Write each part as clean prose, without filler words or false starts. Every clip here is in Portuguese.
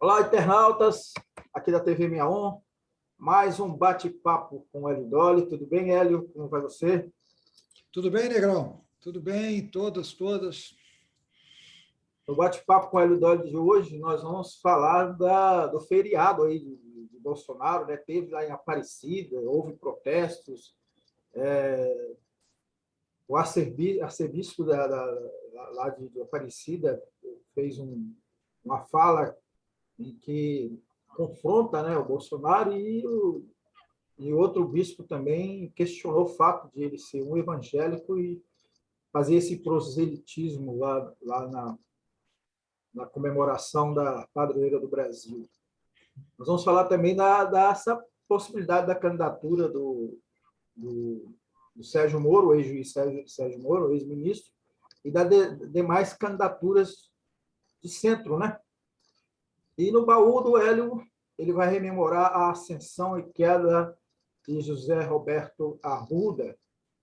Olá, internautas, aqui da TV 61, mais um bate-papo com o Hélio Dolly. Tudo bem, Hélio? Como vai você? Tudo bem, Negrão? Tudo bem, todas. No bate-papo com o Hélio Dolly de hoje, nós vamos falar do feriado aí de Bolsonaro, né? Teve lá em Aparecida, houve protestos, o arcebispo lá de Aparecida fez uma fala em que confronta, né, o Bolsonaro e outro bispo também questionou o fato de ele ser um evangélico e fazer esse proselitismo lá na comemoração da padroeira do Brasil. Nós vamos falar também dessa possibilidade da candidatura do Sérgio Moro, o ex-juiz Sérgio Moro, ex-ministro, e das demais candidaturas de centro, né? E no baú do Hélio, ele vai rememorar a ascensão e queda de José Roberto Arruda,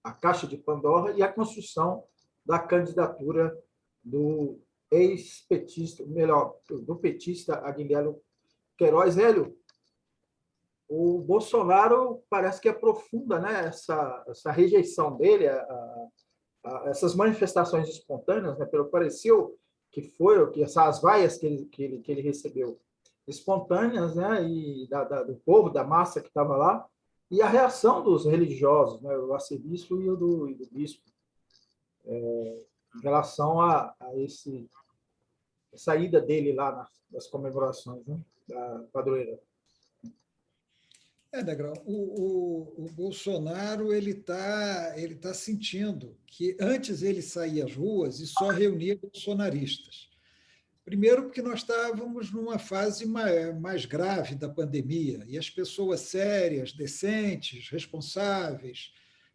a Caixa de Pandora, e a construção da candidatura do ex-petista, melhor, do petista Aguinaldo Queiroz. Hélio, o Bolsonaro parece que aprofunda, né, essa rejeição dele, essas manifestações espontâneas, né, pelo que pareceu que essas vaias que ele recebeu espontâneas, né, e do povo, da massa que estava lá, e a reação dos religiosos, né, o arcebispo e o do bispo, em relação a essa ida dele lá nas comemorações, né, da padroeira. Negrão, o Bolsonaro ele tá sentindo que antes ele saía às ruas e só reunia bolsonaristas. Primeiro, porque nós estávamos numa fase mais grave da pandemia e as pessoas sérias, decentes, responsáveis,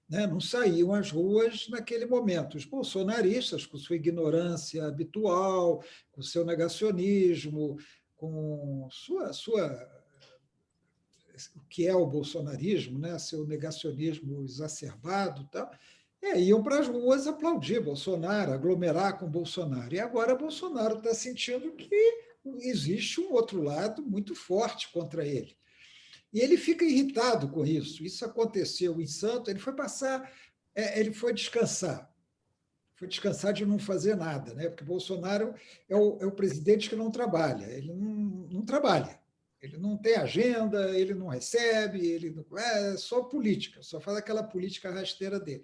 né, não saíam às ruas naquele momento. Os bolsonaristas, com sua ignorância habitual, com seu negacionismo, com o que é o bolsonarismo, né, seu negacionismo exacerbado, tal, iam para as ruas aplaudir Bolsonaro, aglomerar com Bolsonaro. E agora Bolsonaro está sentindo que existe um outro lado muito forte contra ele. E ele fica irritado com isso. Isso aconteceu em Santos, ele foi descansar. Foi descansar de não fazer nada, né? Porque Bolsonaro é o presidente que não trabalha, ele não trabalha. Ele não tem agenda, ele não recebe, ele não, é só política, só faz aquela política rasteira dele.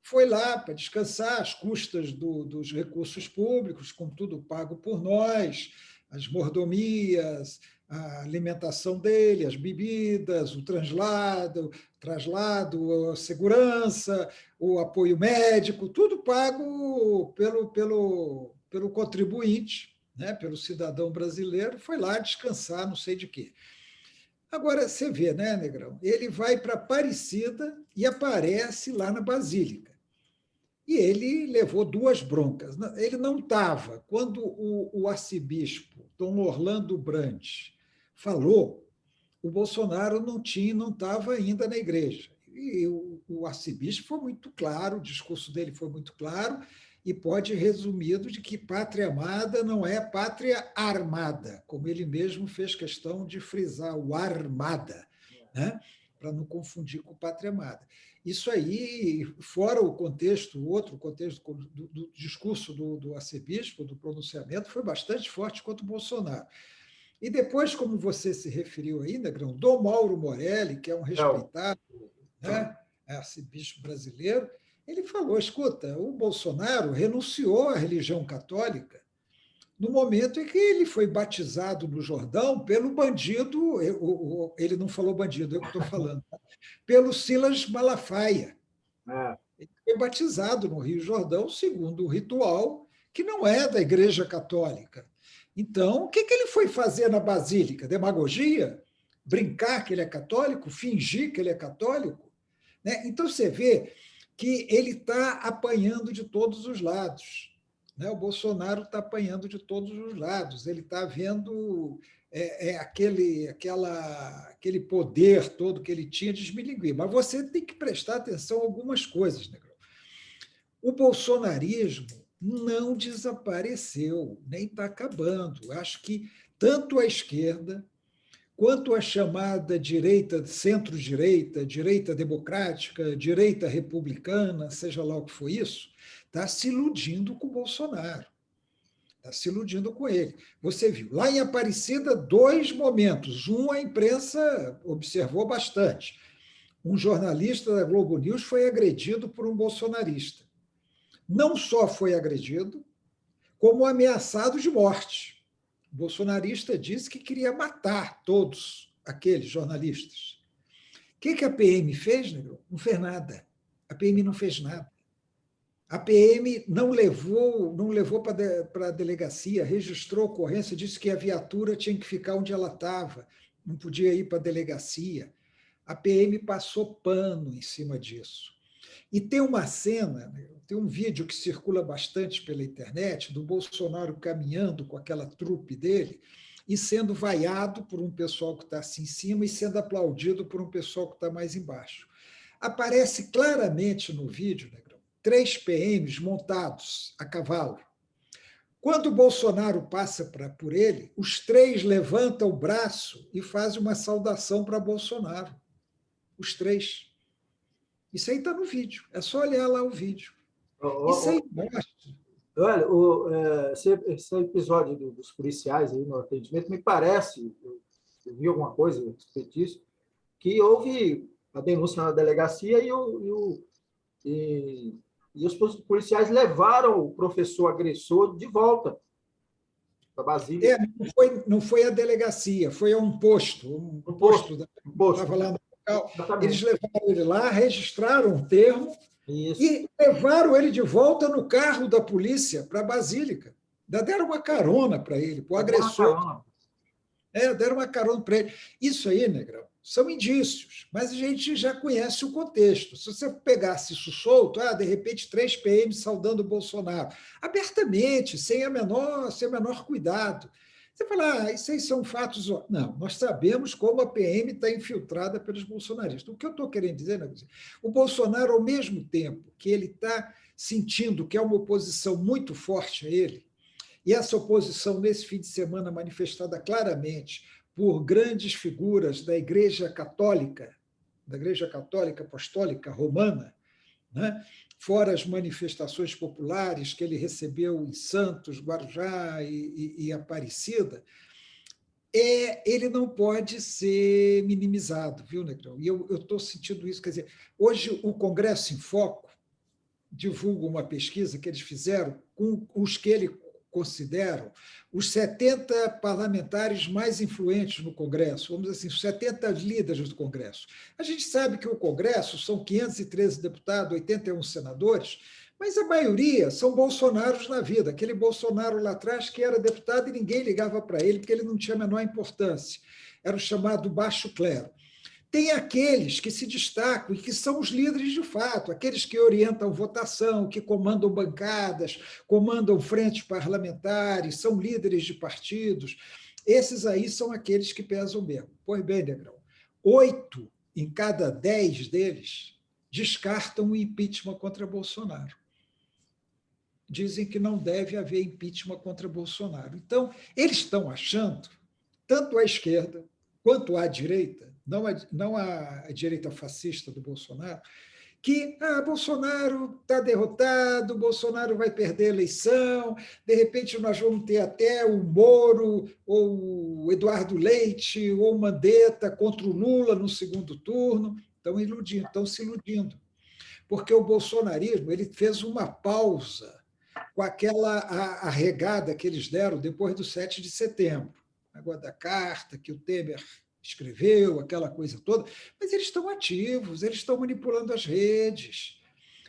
Foi lá para descansar às custas dos recursos públicos, com tudo pago por nós, as mordomias, a alimentação dele, as bebidas, o traslado, a segurança, o apoio médico, tudo pago pelo contribuinte, né, pelo cidadão brasileiro, foi lá descansar, não sei de quê. Agora, você vê, né, Negrão? Ele vai para Aparecida e aparece lá na Basílica. E ele levou duas broncas. Ele não estava. Quando o arcebispo, Dom Orlando Brandt, falou, o Bolsonaro não estava ainda na igreja. E o arcebispo foi muito claro, o discurso dele foi muito claro, e pode resumido de que pátria amada não é pátria armada, como ele mesmo fez questão de frisar o armada, né? Para não confundir com pátria amada. Isso aí, fora o contexto, o outro contexto do discurso do arcebispo, do pronunciamento, foi bastante forte contra o Bolsonaro. E depois, como você se referiu aí, Negrão, Dom Mauro Morelli, que é um respeitado, né, arcebispo brasileiro, ele falou, escuta, o Bolsonaro renunciou à religião católica no momento em que ele foi batizado no Jordão pelo bandido, ele não falou bandido, eu que estou falando, pelo Silas Malafaia. Ele foi batizado no Rio Jordão segundo o ritual, que não é da Igreja Católica. Então, o que ele foi fazer na Basílica? Demagogia? Brincar que ele é católico? Fingir que ele é católico? Né? Então, você vê que ele está apanhando de todos os lados. Né? O Bolsonaro está apanhando de todos os lados. Ele está vendo aquele poder todo que ele tinha desmilinguir. Mas você tem que prestar atenção a algumas coisas, Negro. O bolsonarismo não desapareceu, nem está acabando. Acho que tanto a esquerda quanto a chamada direita, centro-direita, direita democrática, direita republicana, seja lá o que for isso, está se iludindo com o Bolsonaro. Está se iludindo com ele. Você viu, lá em Aparecida, dois momentos. Um, a imprensa observou bastante. Um jornalista da Globo News foi agredido por um bolsonarista. Não só foi agredido, como ameaçado de morte. O bolsonarista disse que queria matar todos aqueles jornalistas. O que a PM fez, Negro? Não fez nada. A PM não fez nada. A PM não levou para a delegacia, registrou a ocorrência, disse que a viatura tinha que ficar onde ela estava, não podia ir para a delegacia. A PM passou pano em cima disso. E tem uma cena, tem um vídeo que circula bastante pela internet, do Bolsonaro caminhando com aquela trupe dele e sendo vaiado por um pessoal que está assim em cima e sendo aplaudido por um pessoal que está mais embaixo. Aparece claramente no vídeo, Negrão, 3 PMs montados a cavalo. Quando o Bolsonaro passa por ele, os 3 levantam o braço e fazem uma saudação para Bolsonaro. Os 3. Isso aí está no vídeo. É só olhar lá o vídeo. Isso aí mostra. Olha, esse episódio dos policiais aí no atendimento, me parece, eu vi alguma coisa a respeito disso, que houve a denúncia na delegacia e os policiais levaram o professor agressor de volta para Brasília. Não foi a delegacia, foi a um posto. Um posto. Estava lá no local. Exatamente. Eles levaram ele lá, registraram um termo. Isso. E levaram ele de volta no carro da polícia para a Basílica. Deram uma carona para ele, para o agressor. Deram uma carona para ele. Isso aí, Negrão, são indícios, mas a gente já conhece o contexto. Se você pegasse isso solto, de repente 3 PM saudando o Bolsonaro, abertamente, sem o menor cuidado. Você fala, isso aí são fatos... Não, nós sabemos como a PM está infiltrada pelos bolsonaristas. O que eu estou querendo dizer, né? O Bolsonaro, ao mesmo tempo que ele está sentindo que é uma oposição muito forte a ele, e essa oposição, nesse fim de semana, manifestada claramente por grandes figuras da Igreja Católica Apostólica Romana, né? Fora as manifestações populares que ele recebeu em Santos, Guarujá e Aparecida, ele não pode ser minimizado, viu, Negrão? E eu estou sentindo isso. Quer dizer, hoje o Congresso em Foco divulga uma pesquisa que eles fizeram com os que ele consideram os 70 parlamentares mais influentes no Congresso, vamos dizer assim, os 70 líderes do Congresso. A gente sabe que o Congresso são 513 deputados, 81 senadores, mas a maioria são bolsonaros na vida. Aquele Bolsonaro lá atrás que era deputado e ninguém ligava para ele porque ele não tinha a menor importância. Era o chamado baixo clero. Tem aqueles que se destacam e que são os líderes de fato, aqueles que orientam votação, que comandam bancadas, comandam frentes parlamentares, são líderes de partidos. Esses aí são aqueles que pesam mesmo. Pois bem, Negrão, 8 em cada 10 deles descartam o impeachment contra Bolsonaro. Dizem que não deve haver impeachment contra Bolsonaro. Então, eles estão achando, tanto a esquerda quanto a direita, não a direita fascista do Bolsonaro, que Bolsonaro está derrotado, Bolsonaro vai perder a eleição, de repente nós vamos ter até o Moro, ou o Eduardo Leite, ou o Mandetta contra o Lula no segundo turno. Estão se iludindo. Porque o bolsonarismo ele fez uma pausa com aquela arregada que eles deram depois do 7 de setembro. Agora da carta que o Temer escreveu, aquela coisa toda, mas eles estão ativos, eles estão manipulando as redes,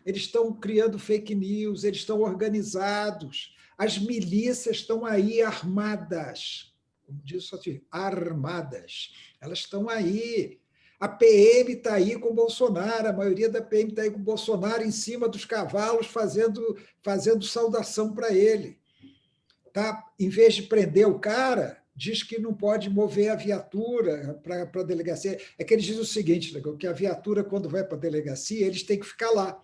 eles estão criando fake news, eles estão organizados, as milícias estão aí armadas, como diz o Satir, armadas, elas estão aí. A PM está aí com o Bolsonaro, a maioria da PM está aí com o Bolsonaro em cima dos cavalos, fazendo saudação para ele. Tá? Em vez de prender o cara, diz que não pode mover a viatura para a delegacia. É que eles dizem o seguinte, que a viatura, quando vai para a delegacia, eles têm que ficar lá,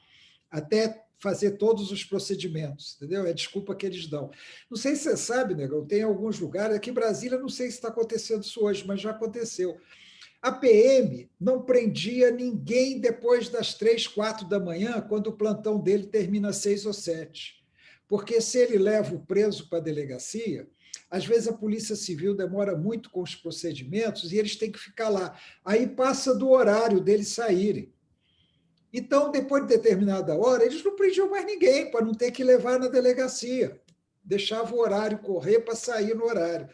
até fazer todos os procedimentos, entendeu? É a desculpa que eles dão. Não sei se você sabe, Negão, tem alguns lugares, aqui em Brasília, não sei se está acontecendo isso hoje, mas já aconteceu. A PM não prendia ninguém depois das 3, 4 da manhã, quando o plantão dele termina às 6 ou 7. Porque se ele leva o preso para a delegacia, às vezes a Polícia Civil demora muito com os procedimentos e eles têm que ficar lá. Aí passa do horário deles saírem. Então, depois de determinada hora, eles não prendiam mais ninguém, para não ter que levar na delegacia. Deixava o horário correr para sair no horário.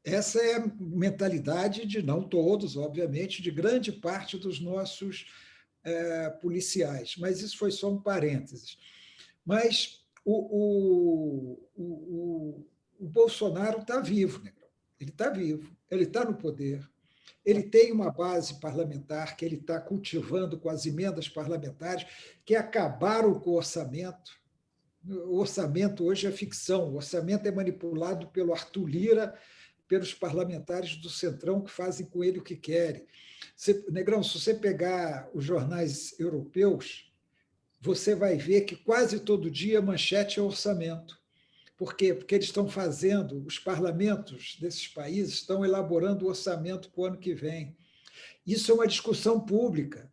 Essa é a mentalidade de, não todos, obviamente, de grande parte dos nossos policiais. Mas isso foi só um parênteses. Mas o Bolsonaro está vivo, Negrão. Ele está vivo, ele está no poder, ele tem uma base parlamentar que ele está cultivando com as emendas parlamentares, que acabaram com o orçamento. O orçamento hoje é ficção, o orçamento é manipulado pelo Arthur Lira, pelos parlamentares do Centrão, que fazem com ele o que querem. Negrão, se você pegar os jornais europeus, você vai ver que quase todo dia a manchete é orçamento. Por quê? Porque eles estão fazendo, os parlamentos desses países estão elaborando o orçamento para o ano que vem. Isso é uma discussão pública.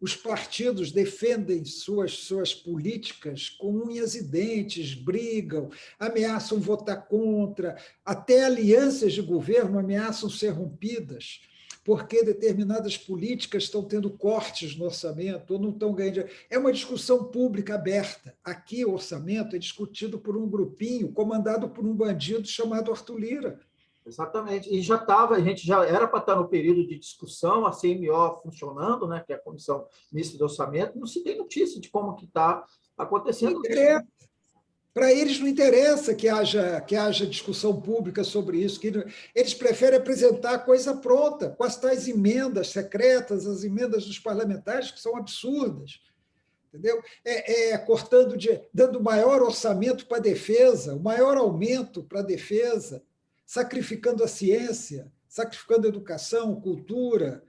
Os partidos defendem suas políticas com unhas e dentes, brigam, ameaçam votar contra, até alianças de governo ameaçam ser rompidas, porque determinadas políticas estão tendo cortes no orçamento ou não estão ganhando. É uma discussão pública aberta. Aqui o orçamento é discutido por um grupinho comandado por um bandido chamado Arthur Lira. Exatamente. E já estava, a gente já era para estar no período de discussão, a CMO funcionando, né, que é a Comissão Mista de Orçamento, não se tem notícia de como que está acontecendo isso. Para eles não interessa que haja discussão pública sobre isso, que eles preferem apresentar a coisa pronta, com as tais emendas secretas, as emendas dos parlamentares, que são absurdas. Entendeu? Dando maior orçamento para a defesa, o maior aumento para a defesa, sacrificando a ciência, sacrificando a educação, cultura.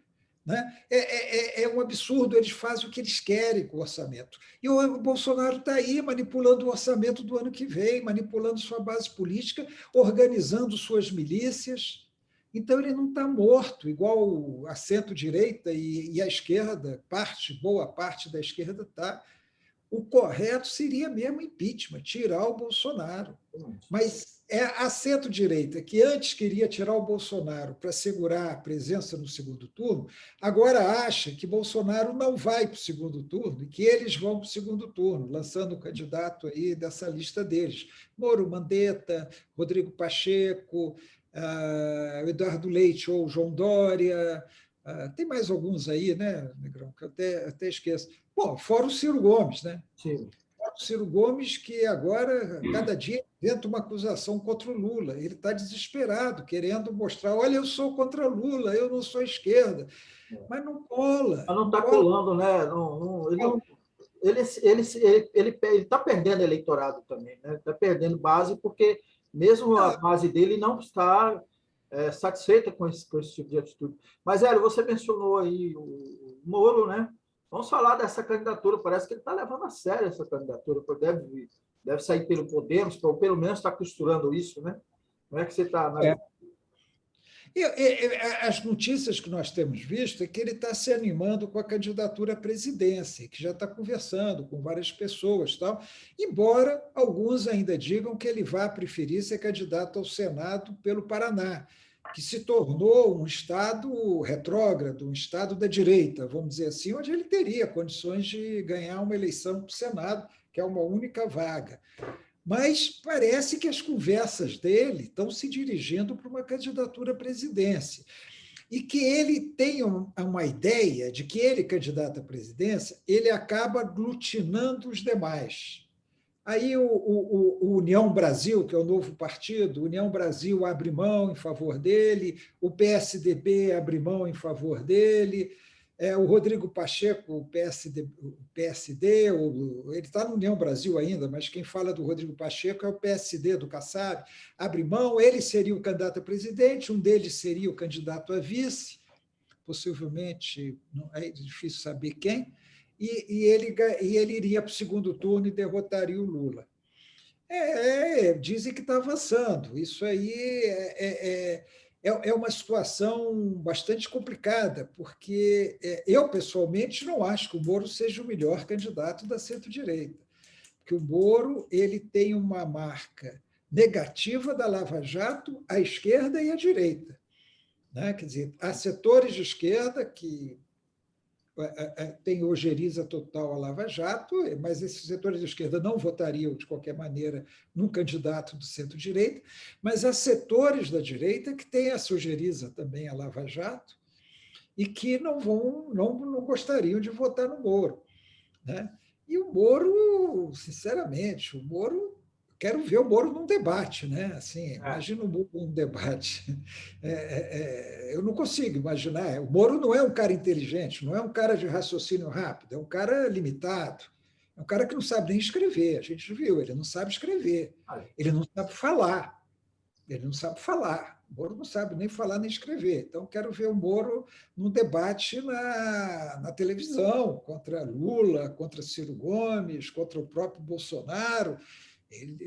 Né? É um absurdo, eles fazem o que eles querem com o orçamento. E o Bolsonaro está aí manipulando o orçamento do ano que vem, manipulando sua base política, organizando suas milícias. Então, ele não está morto, igual a centro-direita e a esquerda, boa parte da esquerda está. O correto seria mesmo impeachment, tirar o Bolsonaro. Mas é a centro-direita, que antes queria tirar o Bolsonaro para segurar a presença no segundo turno, agora acha que Bolsonaro não vai para o segundo turno e que eles vão para o segundo turno, lançando o candidato aí dessa lista deles. Moro Mandetta, Rodrigo Pacheco, Eduardo Leite ou João Dória, tem mais alguns aí, né, Negrão, que eu até esqueço. Bom, fora o Ciro Gomes, né? Sim. O Ciro Gomes, que agora, cada dia, inventa uma acusação contra o Lula. Ele está desesperado, querendo mostrar: olha, eu sou contra Lula, eu não sou esquerda. Mas não cola. Mas não está colando, né? Ele está perdendo eleitorado também, né? Está perdendo base, porque mesmo a base dele não está satisfeita com esse tipo de atitude. Mas, Hélio, você mencionou aí o Moro, né? Vamos falar dessa candidatura. Parece que ele está levando a sério essa candidatura. Deve sair pelo Podemos, ou pelo menos está costurando isso, né? Como é que você está analisando? As notícias que nós temos visto é que ele está se animando com a candidatura à presidência, que já está conversando com várias pessoas, tal, embora alguns ainda digam que ele vai preferir ser candidato ao Senado pelo Paraná, que se tornou um estado retrógrado, um estado da direita, vamos dizer assim, onde ele teria condições de ganhar uma eleição para o Senado, que é uma única vaga. Mas parece que as conversas dele estão se dirigindo para uma candidatura à presidência. E que ele tem uma ideia de que ele, candidato à presidência, ele acaba aglutinando os demais. Aí o União Brasil, que é o novo partido, União Brasil abre mão em favor dele, o PSDB abre mão em favor dele, o Rodrigo Pacheco, o PSD, ele está no União Brasil ainda, mas quem fala do Rodrigo Pacheco é o PSD do Kassab, abre mão, ele seria o candidato a presidente, um deles seria o candidato a vice, possivelmente, é difícil saber quem, e ele iria para o segundo turno e derrotaria o Lula. Dizem que está avançando. Isso aí é uma situação bastante complicada, porque eu, pessoalmente, não acho que o Moro seja o melhor candidato da centro-direita, porque o Moro ele tem uma marca negativa da Lava Jato à esquerda e à direita, né? Quer dizer, há setores de esquerda que tem ojeriza total à Lava Jato, mas esses setores de esquerda não votariam, de qualquer maneira, num candidato do centro-direita, mas há setores da direita que têm essa ojeriza também à Lava Jato e que não gostariam de votar no Moro, né? E o Moro, sinceramente, quero ver o Moro num debate, né? Assim, imagina o Moro num debate. Eu não consigo imaginar. O Moro não é um cara inteligente, não é um cara de raciocínio rápido, é um cara limitado, é um cara que não sabe nem escrever. A gente viu, ele não sabe escrever, ele não sabe falar, ele não sabe falar. O Moro não sabe nem falar nem escrever. Então, quero ver o Moro num debate na televisão, contra Lula, contra Ciro Gomes, contra o próprio Bolsonaro.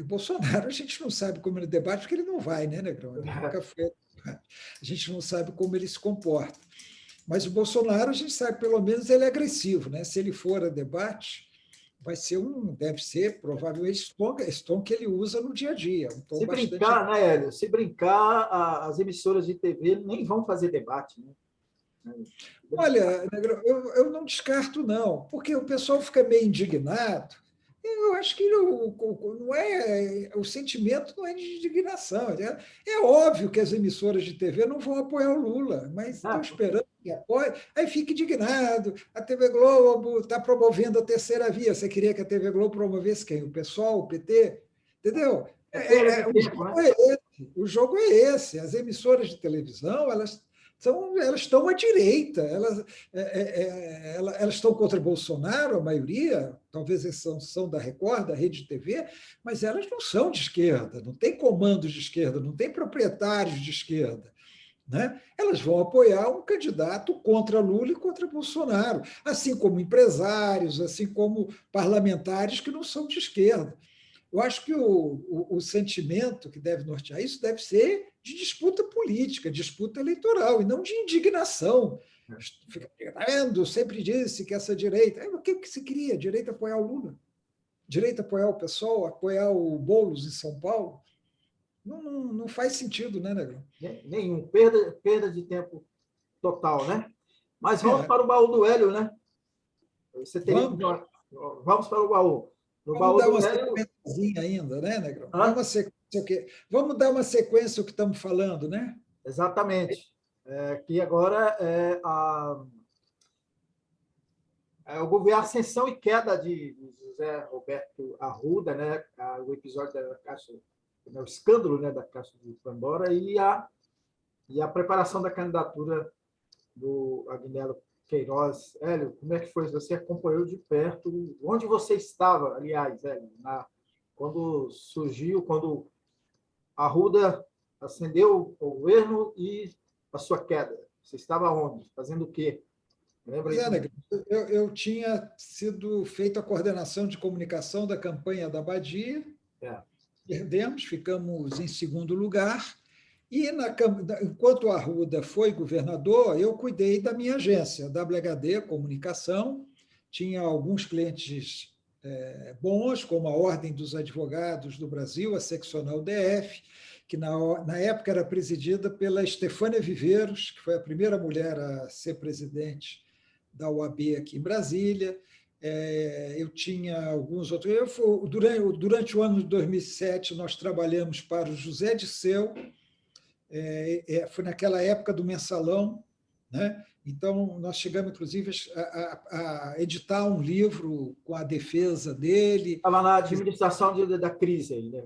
O Bolsonaro, a gente não sabe como ele debate, porque ele não vai, né, Negrão? Ele nunca foi. A gente não sabe como ele se comporta. Mas o Bolsonaro, a gente sabe, pelo menos, ele é agressivo, né? Se ele for a debate, deve ser provavelmente esse tom que ele usa no dia a dia. Um tom Se bastante... brincar, né, Hélio? Se brincar, as emissoras de TV nem vão fazer debate, né? Olha, Negrão, eu não descarto, não, porque o pessoal fica meio indignado. Eu acho que não o sentimento não é de indignação. É óbvio que as emissoras de TV não vão apoiar o Lula, mas estão esperando que apoie. Aí fica indignado. A TV Globo está promovendo a terceira via. Você queria que a TV Globo promovesse quem? O PSOL, o PT? Entendeu? O jogo é esse. As emissoras de televisão, elas estão à direita, elas estão contra Bolsonaro, a maioria, talvez são da Record, da Rede TV, mas elas não são de esquerda, não tem comandos de esquerda, não tem proprietários de esquerda. Né? Elas vão apoiar um candidato contra Lula e contra Bolsonaro, assim como empresários, assim como parlamentares que não são de esquerda. Eu acho que o sentimento que deve nortear isso deve ser de disputa política, disputa eleitoral, e não de indignação. Fica vendo, sempre disse que essa direita. O que se queria? Direita apoiar o Lula? Direita apoiar o PSOL? Apoiar o Boulos em São Paulo? Não faz sentido, né, Negrão? Nenhum. Perda de tempo total, né? Mas vamos para o baú do Hélio, né? Você teria vamos para o baú. No Vamos dar uma Hélio... sequência ainda, né, Negrão? Vamos dar uma sequência ao que estamos falando, né? Exatamente. Que agora o governo, a ascensão e queda de José Roberto Arruda, né? O episódio da Caixa, o escândalo, né, da Caixa de Pandora e a preparação da candidatura do Agnello Queiroz. Hélio, como é que foi? Você acompanhou de perto? Onde você estava, aliás, Hélio, quando surgiu, quando Arruda ascendeu o governo e a sua queda? Você estava onde? Fazendo o quê? Lembra aí? Eu tinha sido feito a coordenação de comunicação da campanha da Badia, perdemos, ficamos em segundo lugar, e enquanto o Arruda foi governador, eu cuidei da minha agência, a WHD Comunicação, tinha alguns clientes bons, como a Ordem dos Advogados do Brasil, a seccional DF, que na época era presidida pela Estefânia Viveiros, que foi a primeira mulher a ser presidente da OAB aqui em Brasília. Eu tinha alguns outros. Durante o ano de 2007, nós trabalhamos para o José Disseu, foi naquela época do mensalão, né? Então, nós chegamos, inclusive, a editar um livro com a defesa dele. Estava na administração da crise, né?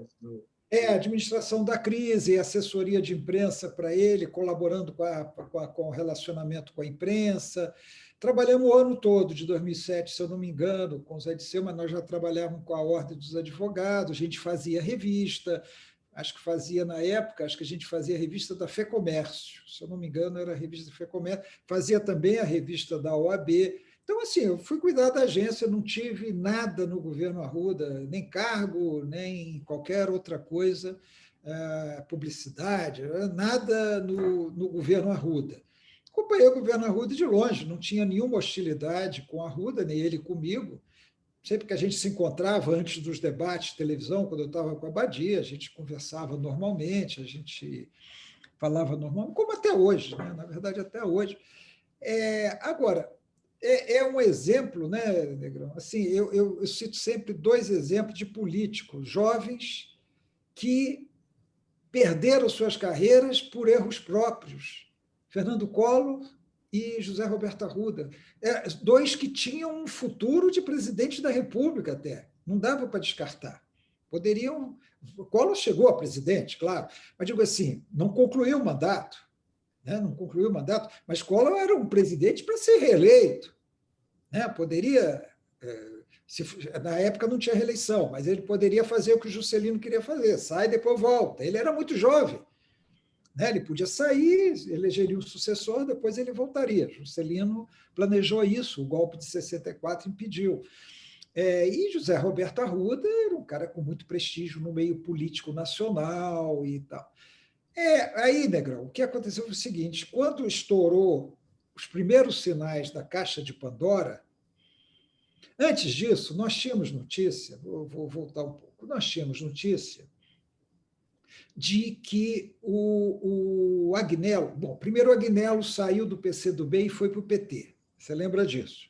Administração da crise, assessoria de imprensa para ele, colaborando com o relacionamento com a imprensa. Trabalhamos o ano todo de 2007, se eu não me engano, com o Zé Disseu, mas nós já trabalhávamos com a Ordem dos Advogados, a gente fazia revista, na época, acho que a gente fazia a revista da FEComércio, se eu não me engano, era a revista da FEComércio, fazia também a revista da OAB, Então, assim, eu fui cuidar da agência, não tive nada no governo Arruda, nem cargo, nem qualquer outra coisa, publicidade, nada no governo Arruda. Acompanhei o governo Arruda de longe, não tinha nenhuma hostilidade com a Arruda, nem ele comigo. Sempre que a gente se encontrava antes dos debates de televisão, quando eu estava com a Badia, a gente conversava normalmente, a gente falava normalmente, como até hoje, né? Na verdade, até hoje. Agora, um exemplo, né, Negrão? Assim, eu cito sempre dois exemplos de políticos jovens que perderam suas carreiras por erros próprios. Fernando Collor e José Roberto Arruda. Dois que tinham um futuro de presidente da República até. Não dava para descartar. Poderiam. Collor chegou a presidente, claro, mas digo assim, não concluiu o mandato. Né? Não concluiu o mandato, mas Collor era um presidente para ser reeleito. Né? Poderia. Na época não tinha reeleição, mas ele poderia fazer o que o Juscelino queria fazer, sai e depois volta. Ele era muito jovem, né? Ele podia sair, elegeria um sucessor, depois ele voltaria. Juscelino planejou isso, o golpe de 64 impediu. E José Roberto Arruda era um cara com muito prestígio no meio político nacional e tal. Aí, Negrão, o que aconteceu foi o seguinte: quando estourou os primeiros sinais da Caixa de Pandora, antes disso, nós tínhamos notícia, vou voltar um pouco, nós tínhamos notícia de que o Agnello, bom, primeiro o Agnello saiu do PCdoB e foi para o PT, você lembra disso?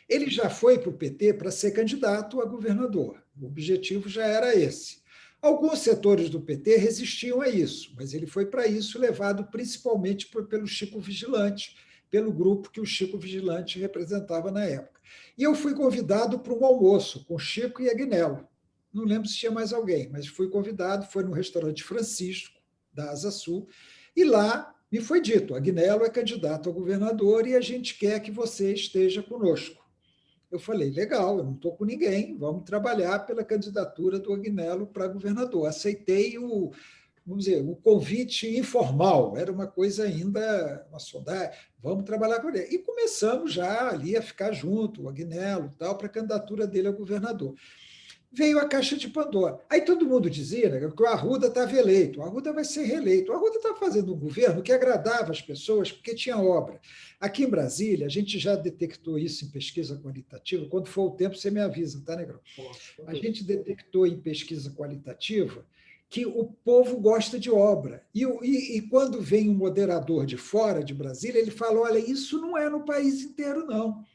Ele já foi para o PT para ser candidato a governador, o objetivo já era esse. Alguns setores do PT resistiam a isso, mas ele foi para isso, levado principalmente pelo Chico Vigilante, pelo grupo que o Chico Vigilante representava na época. E eu fui convidado para um almoço com Chico e Agnello. Não lembro se tinha mais alguém, mas fui convidado, foi no restaurante Francisco, da Asa Sul, e lá me foi dito: Agnello é candidato a governador e a gente quer que você esteja conosco. Eu falei, legal, eu não estou com ninguém, vamos trabalhar pela candidatura do Agnello para governador. Aceitei vamos dizer, o convite informal, era uma coisa ainda, uma sondagem, vamos trabalhar com ele. E começamos já ali a ficar junto, o Agnello, tal, para a candidatura dele a governador. Veio a Caixa de Pandora. Aí todo mundo dizia, né, que o Arruda estava eleito, o Arruda vai ser reeleito. O Arruda estava fazendo um governo que agradava as pessoas porque tinha obra. Aqui em Brasília, a gente já detectou isso em pesquisa qualitativa. Quando for o tempo, você me avisa, tá, Negrão? A gente detectou em pesquisa qualitativa que o povo gosta de obra. E quando vem um moderador de fora de Brasília, ele fala, olha, isso não é no país inteiro, não.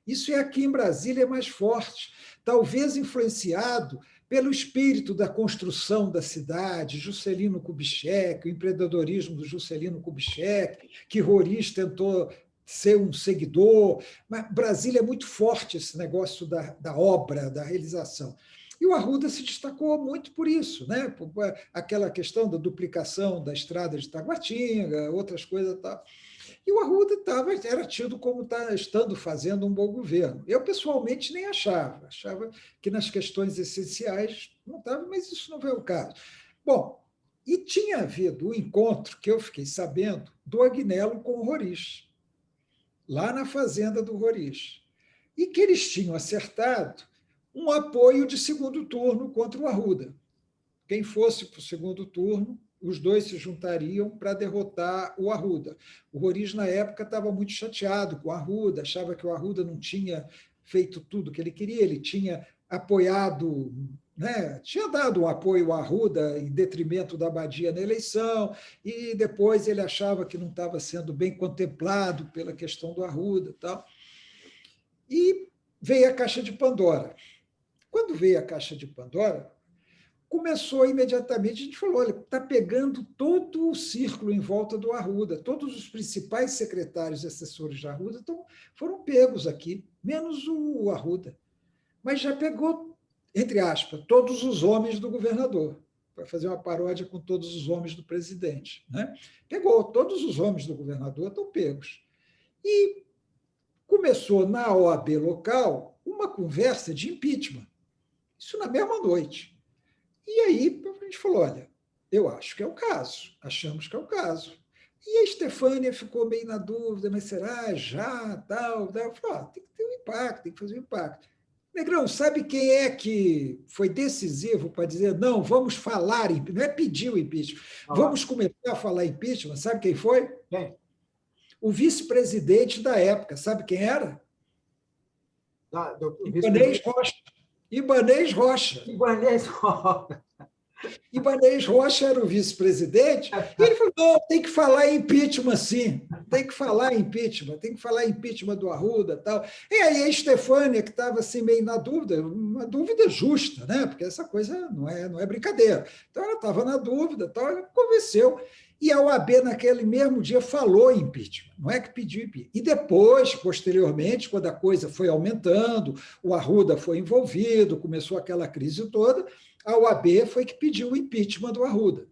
Isso é aqui em Brasília, é mais forte, talvez influenciado pelo espírito da construção da cidade, Juscelino Kubitschek, o empreendedorismo do Juscelino Kubitschek, que Roriz tentou ser um seguidor. Mas Brasília é muito forte esse negócio da obra, da realização. E o Arruda se destacou muito por isso, né? Por aquela questão da duplicação da estrada de Taguatinga, outras coisas e tal. E o Arruda era tido como estando fazendo um bom governo. Eu, pessoalmente, nem achava. Achava que nas questões essenciais não estava, mas isso não foi o caso. Bom, e tinha havido um encontro, que eu fiquei sabendo, do Agnello com o Roriz, lá na fazenda do Roriz, e que eles tinham acertado um apoio de segundo turno contra o Arruda. Quem fosse para o segundo turno, os dois se juntariam para derrotar o Arruda. O Roriz, na época, estava muito chateado com o Arruda, achava que o Arruda não tinha feito tudo o que ele queria, ele tinha apoiado, né, tinha dado um apoio ao Arruda em detrimento da Badia na eleição, e depois ele achava que não estava sendo bem contemplado pela questão do Arruda. Tal. E veio a Caixa de Pandora. Quando veio a Caixa de Pandora, começou imediatamente, a gente falou, olha, está pegando todo o círculo em volta do Arruda, todos os principais secretários e assessores de Arruda foram pegos aqui, menos o Arruda. Mas já pegou, entre aspas, todos os homens do governador, para fazer uma paródia com todos os homens do presidente. Né? Pegou, todos os homens do governador estão pegos. E começou na OAB local uma conversa de impeachment, isso na mesma noite. E aí a gente falou, olha, eu acho que é o caso, achamos que é o caso. E a Estefânia ficou meio na dúvida, mas será já, tal? Eu falei, tem que ter um impacto, tem que fazer um impacto. Negrão, sabe quem é que foi decisivo para dizer, não, vamos falar, não é pedir o impeachment, Ah, vamos começar a falar impeachment? Sabe quem foi? quem? O vice-presidente da época, sabe quem era? Do Ibanez vice-presidente Rocha. Ibanez Rocha. Ibanez. Ibanez Rocha era o vice-presidente, e ele falou: não, tem que falar em impeachment, sim, tem que falar em impeachment, tem que falar em impeachment do Arruda tal. E aí a Estefânia, que estava assim meio na dúvida, uma dúvida justa, né? Porque essa coisa não é brincadeira. Então ela estava na dúvida, tal, ela convenceu. E a OAB, naquele mesmo dia, falou em impeachment, não é que pediu impeachment. E depois, posteriormente, quando a coisa foi aumentando, o Arruda foi envolvido, começou aquela crise toda, a OAB foi que pediu o impeachment do Arruda,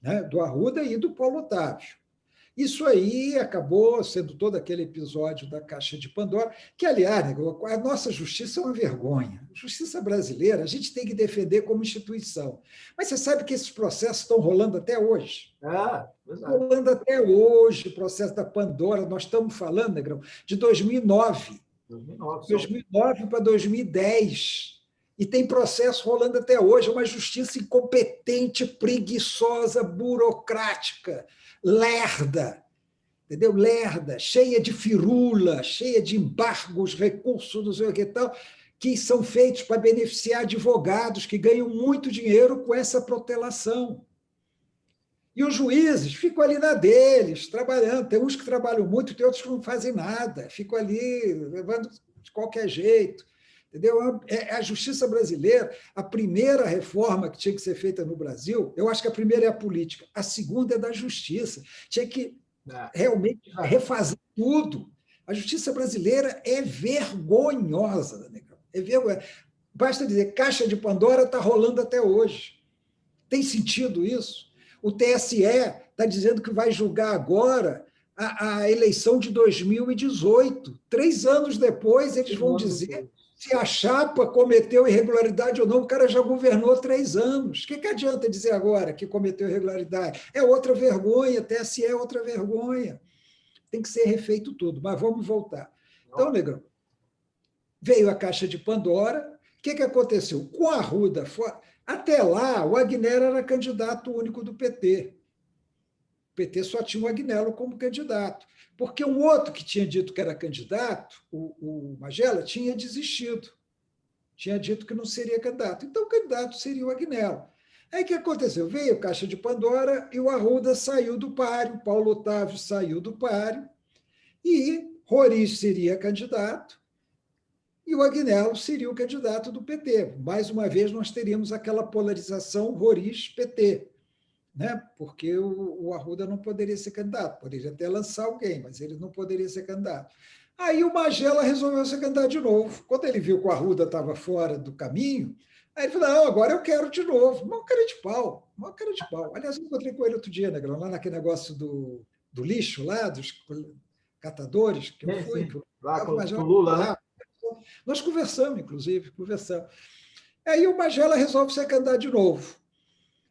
né? Do Arruda e do Paulo Otávio. Isso aí acabou sendo todo aquele episódio da Caixa de Pandora, que, aliás, a nossa justiça é uma vergonha. A justiça brasileira, a gente tem que defender como instituição. Mas você sabe que esses processos estão rolando até hoje. Verdade. Rolando até hoje, o processo da Pandora, nós estamos falando, Negrão, de 2009. 2009 só. 2009 para 2010. E tem processo rolando até hoje, é uma justiça incompetente, preguiçosa, burocrática, lerda, entendeu? Lerda, cheia de firula, cheia de embargos, recursos, não sei o que tal, que são feitos para beneficiar advogados que ganham muito dinheiro com essa protelação. E os juízes ficam ali na deles, trabalhando. Tem uns que trabalham muito, tem outros que não fazem nada, ficam ali levando de qualquer jeito. Entendeu? A justiça brasileira, a primeira reforma que tinha que ser feita no Brasil, eu acho que a primeira é a política, a segunda é da justiça. Tinha que realmente refazer tudo. A justiça brasileira é vergonhosa, Negão. É vergonhosa. Basta dizer, Caixa de Pandora está rolando até hoje. Tem sentido isso? O TSE está dizendo que vai julgar agora a eleição de 2018. 3 anos depois, eles vão dizer se a chapa cometeu irregularidade ou não. O cara já governou 3 anos. O que adianta dizer agora que cometeu irregularidade? É outra vergonha, TSE é outra vergonha. Tem que ser refeito tudo. Mas vamos voltar. Então, Negrão, veio a Caixa de Pandora. O que aconteceu? Com a Arruda fora. Até lá, o Agnello era candidato único do PT. O PT só tinha o Agnello como candidato, porque um outro que tinha dito que era candidato, o Magela, tinha desistido, tinha dito que não seria candidato. Então, o candidato seria o Agnello. Aí o que aconteceu? Veio Caixa de Pandora e o Arruda saiu do páreo, Paulo Otávio saiu do páreo, e Roriz seria candidato, e o Agnello seria o candidato do PT. Mais uma vez, nós teríamos aquela polarização Roriz-PT, né? Porque o Arruda não poderia ser candidato, poderia até lançar alguém, mas ele não poderia ser candidato. Aí o Magela resolveu ser candidato de novo. Quando ele viu que o Arruda estava fora do caminho, aí ele falou, não, agora eu quero de novo. Mó cara de pau, mó cara de pau. Aliás, eu encontrei com ele outro dia, Negrão, lá naquele negócio do lixo, lá, dos catadores, que eu fui, que lá o com o Magela Lula, né? nós conversamos, inclusive, conversamos. Aí o Magela resolve ser candidato de novo.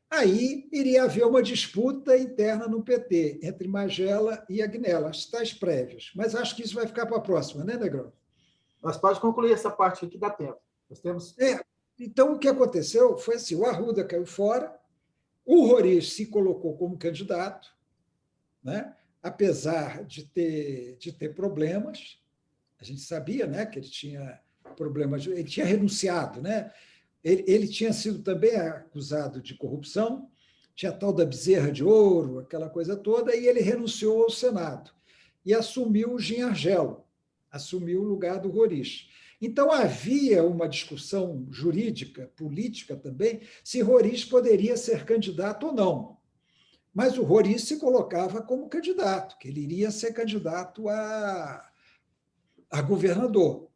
Aí iria haver uma disputa interna no PT, entre Magela e Agnello, as tais prévias. Mas acho que isso vai ficar para a próxima, né, Negrão? Nós pode concluir essa parte aqui, dá tempo. Nós temos... Então, o que aconteceu foi assim, o Arruda caiu fora, o Roriz se colocou como candidato, né? Apesar de ter problemas, a gente sabia, né, que ele tinha problemas, ele tinha renunciado, né? Ele tinha sido também acusado de corrupção, tinha a tal da bezerra de ouro, aquela coisa toda, e ele renunciou ao Senado e assumiu o Ginhargello, assumiu o lugar do Roriz. Então, havia uma discussão jurídica, política também, se Roriz poderia ser candidato ou não. Mas o Roriz se colocava como candidato, que ele iria ser candidato a governador.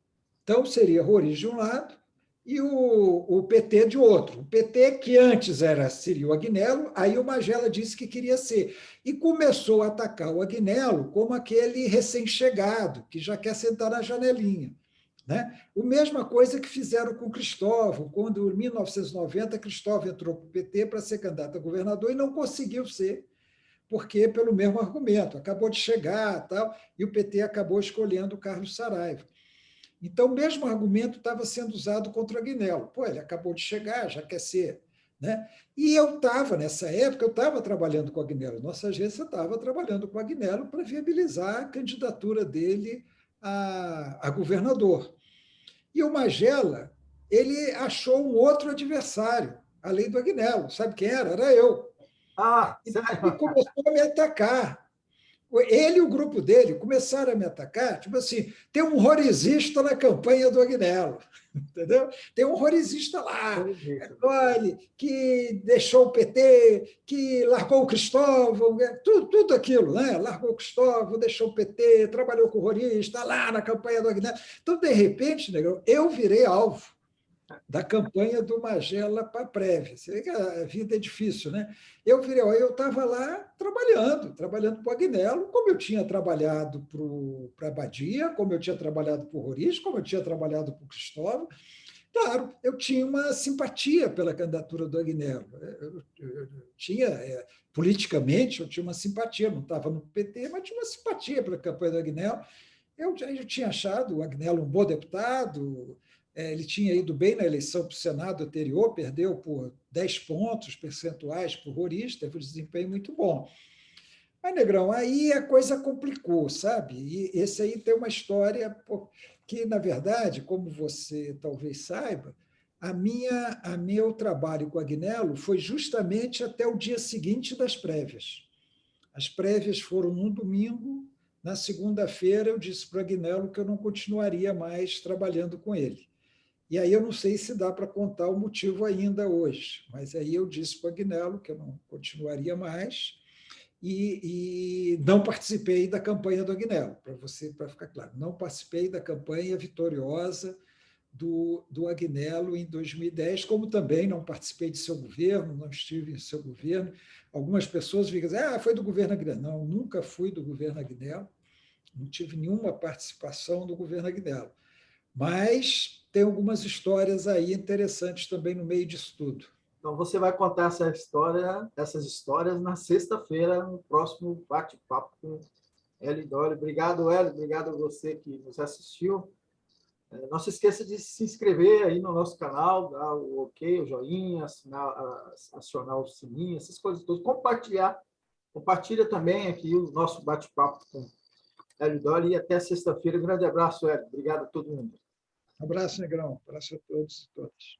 Então, seria Roriz de um lado e o PT de outro. O PT, que antes seria o Agnello, aí o Magela disse que queria ser. E começou a atacar o Agnello como aquele recém-chegado, que já quer sentar na janelinha. Né? A mesma coisa que fizeram com Cristóvão, quando, em 1990, Cristóvão entrou para o PT para ser candidato a governador e não conseguiu ser, porque pelo mesmo argumento, acabou de chegar, tal, e o PT acabou escolhendo o Carlos Saraiva. Então, o mesmo argumento estava sendo usado contra o Agnello. Pô, ele acabou de chegar, já quer ser. Né? E eu estava, nessa época, eu estava trabalhando com o Agnello. Nossa agência estava trabalhando com o Agnello para viabilizar a candidatura dele a governador. E o Magela, ele achou um outro adversário, além do Agnello. Sabe quem era? Era eu. Ah, E ele sério? começou a me atacar. Ele e o grupo dele começaram a me atacar, tipo assim, tem um horrorizista na campanha do Agnello, entendeu? Tem um horrorizista lá, olha, que deixou o PT, que largou o Cristóvão, tudo aquilo, né? Largou o Cristóvão, deixou o PT, trabalhou com o horrorista lá na campanha do Agnello. Então, de repente, negão, eu virei alvo da campanha do Magela para a Prévia. Você vê que a vida é difícil, né? Eu estava lá trabalhando para o Agnello, como eu tinha trabalhado para a Badia, como eu tinha trabalhado para o Roriz, como eu tinha trabalhado para o Cristóvão. Claro, eu tinha uma simpatia pela candidatura do Agnello. Politicamente, eu tinha uma simpatia, não estava no PT, mas tinha uma simpatia pela campanha do Agnello. Eu tinha achado o Agnello um bom deputado, ele tinha ido bem na eleição para o Senado anterior, perdeu por 10 pontos percentuais para o Roriz, teve um desempenho muito bom. Mas, Negrão, aí a coisa complicou, sabe? E esse aí tem uma história que, na verdade, como você talvez saiba, meu trabalho com o Agnello foi justamente até o dia seguinte das prévias. As prévias foram num domingo, na segunda-feira eu disse para o Agnello que eu não continuaria mais trabalhando com ele. E aí eu não sei se dá para contar o motivo ainda hoje, mas aí eu disse para o Agnello que eu não continuaria mais e não participei da campanha do Agnello, para ficar claro. Não participei da campanha vitoriosa do Agnello em 2010, como também não participei de seu governo, não estive em seu governo. Algumas pessoas ficam dizendo, foi do governo Agnello. Não, nunca fui do governo Agnello, não tive nenhuma participação do governo Agnello. Mas tem algumas histórias aí interessantes também no meio disso tudo. Então, você vai contar essas histórias na sexta-feira, no próximo bate-papo com Hélio Dolly. Obrigado, Hélio. Obrigado a você que nos assistiu. Não se esqueça de se inscrever aí no nosso canal, dar o ok, o joinha, acionar o sininho, essas coisas todas. Compartilha também aqui o nosso bate-papo com Hélio Dolly. E até sexta-feira. Um grande abraço, Hélio. Obrigado a todo mundo. Um abraço, Negrão. Um abraço a todos e todas.